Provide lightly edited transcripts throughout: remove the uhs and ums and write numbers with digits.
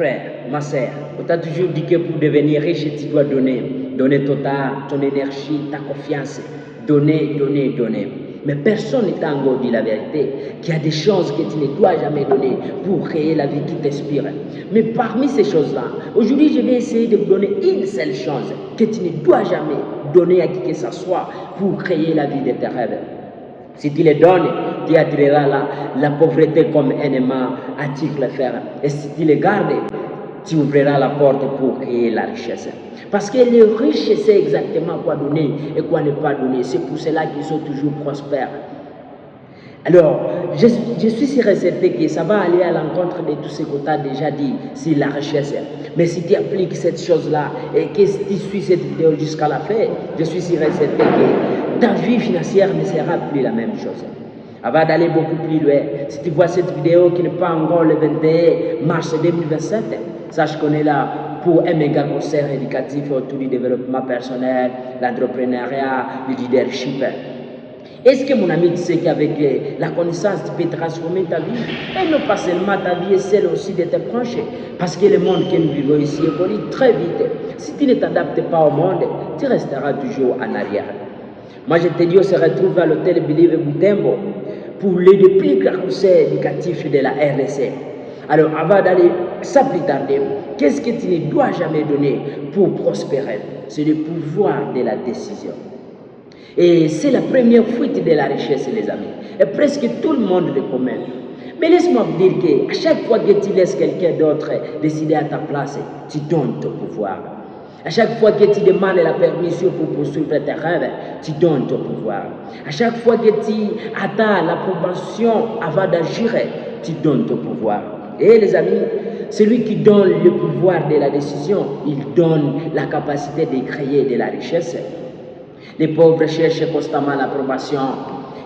frère, ma sœur, on t'a toujours dit que pour devenir riche, tu dois donner. Donner ton temps, ton énergie, ta confiance. Donner, donner, donner. Mais personne ne t'a encore dit la vérité, qu'il y a des choses que tu ne dois jamais donner pour créer la vie qui t'inspire. Mais parmi ces choses-là, aujourd'hui, je vais essayer de vous donner une seule chose que tu ne dois jamais donner à qui que ce soit pour créer la vie de tes rêves. Si tu les donnes, tu attireras la pauvreté comme un aimant attire le fer. Et si tu les gardes, tu ouvriras la porte pour créer la richesse. Parce que les riches savent exactement quoi donner et quoi ne pas donner. C'est pour cela qu'ils sont toujours prospères. Alors, je suis sûr et certain que ça va aller à l'encontre de tout ce qu'on t'a déjà dit sur la richesse. Mais si tu appliques cette chose-là et que tu suis cette vidéo jusqu'à la fin, je suis sûr et certain que ta vie financière ne sera plus la même chose. Avant d'aller beaucoup plus loin, si tu vois cette vidéo qui n'est pas encore le 21 mars 2027, sache qu'on est là pour un méga concert éducatif autour du développement personnel, l'entrepreneuriat, le leadership. Est-ce que mon ami, tu sais qu'avec la connaissance, tu peux transformer ta vie? Et non pas seulement ta vie, et celle aussi de tes proches. Parce que le monde que nous vivons ici évolue très vite. Si tu ne t'adaptes pas au monde, tu resteras toujours en arrière. Moi, je te dis, on se retrouve à l'hôtel Believe Butembo pour le plus grand conseil éducatif de la RDC. Alors, avant d'aller sans plus tarder, qu'est-ce que tu ne dois jamais donner pour prospérer? C'est le pouvoir de la décision. Et c'est la première fuite de la richesse, les amis. Et presque tout le monde le commet. Mais laisse-moi vous dire qu'à chaque fois que tu laisses quelqu'un d'autre décider à ta place, tu donnes ton pouvoir. À chaque fois que tu demandes la permission pour poursuivre tes rêves, tu donnes ton pouvoir. À chaque fois que tu attends l'approbation avant d'agir, tu donnes ton pouvoir. Et les amis, celui qui donne le pouvoir de la décision, il donne la capacité de créer de la richesse. Les pauvres cherchent constamment l'approbation.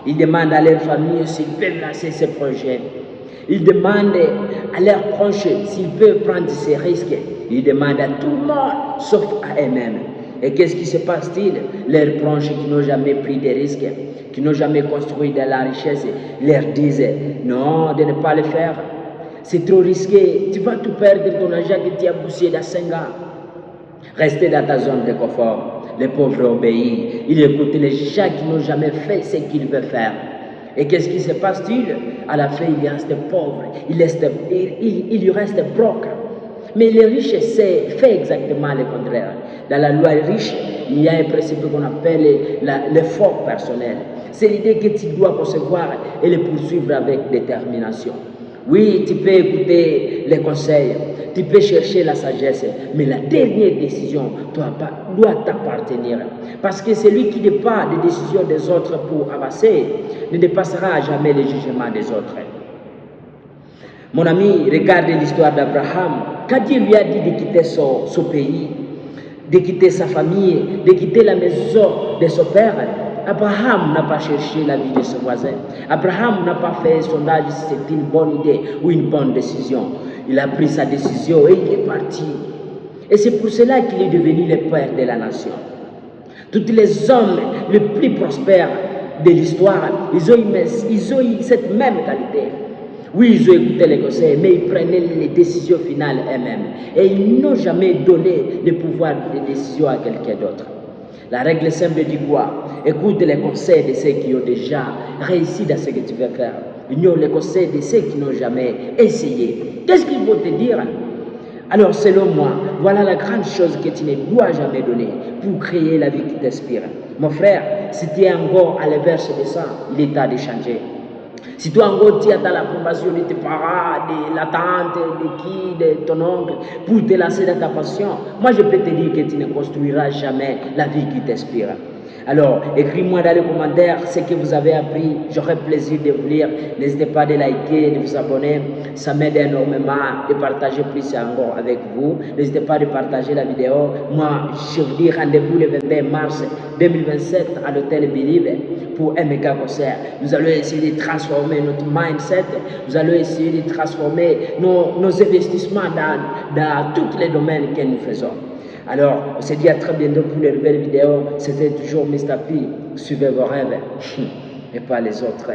Ils demandent à leur famille s'ils peuvent lancer ces projets. Ils demandent à leurs proches s'ils peuvent prendre ces risques. Ils demandent à tout le monde, sauf à eux-mêmes. Et qu'est-ce qui se passe-t-il? Leurs proches qui n'ont jamais pris de risques, qui n'ont jamais construit de la richesse, leur disent non, de ne pas le faire. C'est trop risqué. Tu vas tout perdre ton argent que tu as bossé dans 5 ans. Restez dans ta zone de confort. Les pauvres obéissent. Ils écoutent les gens qui n'ont jamais fait ce qu'ils veulent faire. Et qu'est-ce qui se passe-t-il? À la fin, il reste pauvre. Il lui reste broke. Mais les riches fait exactement le contraire. Dans la loi riche, il y a un principe qu'on appelle l'effort personnel. C'est l'idée que tu dois concevoir et le poursuivre avec détermination. Oui, tu peux écouter les conseils, tu peux chercher la sagesse, mais la dernière décision doit t'appartenir. Parce que celui qui n'est pas des décisions des autres pour avancer ne dépassera jamais les jugements des autres. Mon ami, regarde l'histoire d'Abraham. Quand Dieu lui a dit de quitter son pays, de quitter sa famille, de quitter la maison de son père, Abraham n'a pas cherché la vie de son voisin. Abraham n'a pas fait un sondage si c'était une bonne idée ou une bonne décision. Il a pris sa décision et il est parti. Et c'est pour cela qu'il est devenu le père de la nation. Tous les hommes les plus prospères de l'histoire, ils ont eu cette même qualité. Oui, ils ont écouté les conseils, mais ils prenaient les décisions finales eux-mêmes. Et ils n'ont jamais donné le pouvoir de décision à quelqu'un d'autre. La règle simple dit quoi? Écoute les conseils de ceux qui ont déjà réussi dans ce que tu veux faire. Ignore les conseils de ceux qui n'ont jamais essayé. Qu'est-ce qu'ils vont te dire? Alors, selon moi, voilà la grande chose que tu ne dois jamais donner pour créer la vie qui t'inspire. Mon frère, si tu es encore à l'inverse de ça, il est temps de changer. Si toi encore tu attends l'approbation de tes parents, de la tante, de ton oncle, pour te lancer dans ta passion, moi je peux te dire que tu ne construiras jamais la vie qui t'inspire. Alors, écris-moi dans les commentaires ce que vous avez appris. J'aurai plaisir de vous lire. N'hésitez pas de liker, de vous abonner. Ça m'aide énormément de partager plus encore avec vous. N'hésitez pas de partager la vidéo. Moi, je vous dis rendez-vous le 21 mars 2027 à l'hôtel Believe pour un méga concert. Nous allons essayer de transformer notre mindset. Nous allons essayer de transformer nos investissements dans tous les domaines que nous faisons. Alors, on se dit à très bientôt pour une nouvelle vidéo. C'était toujours Mr. P. Suivez vos rêves et pas les autres.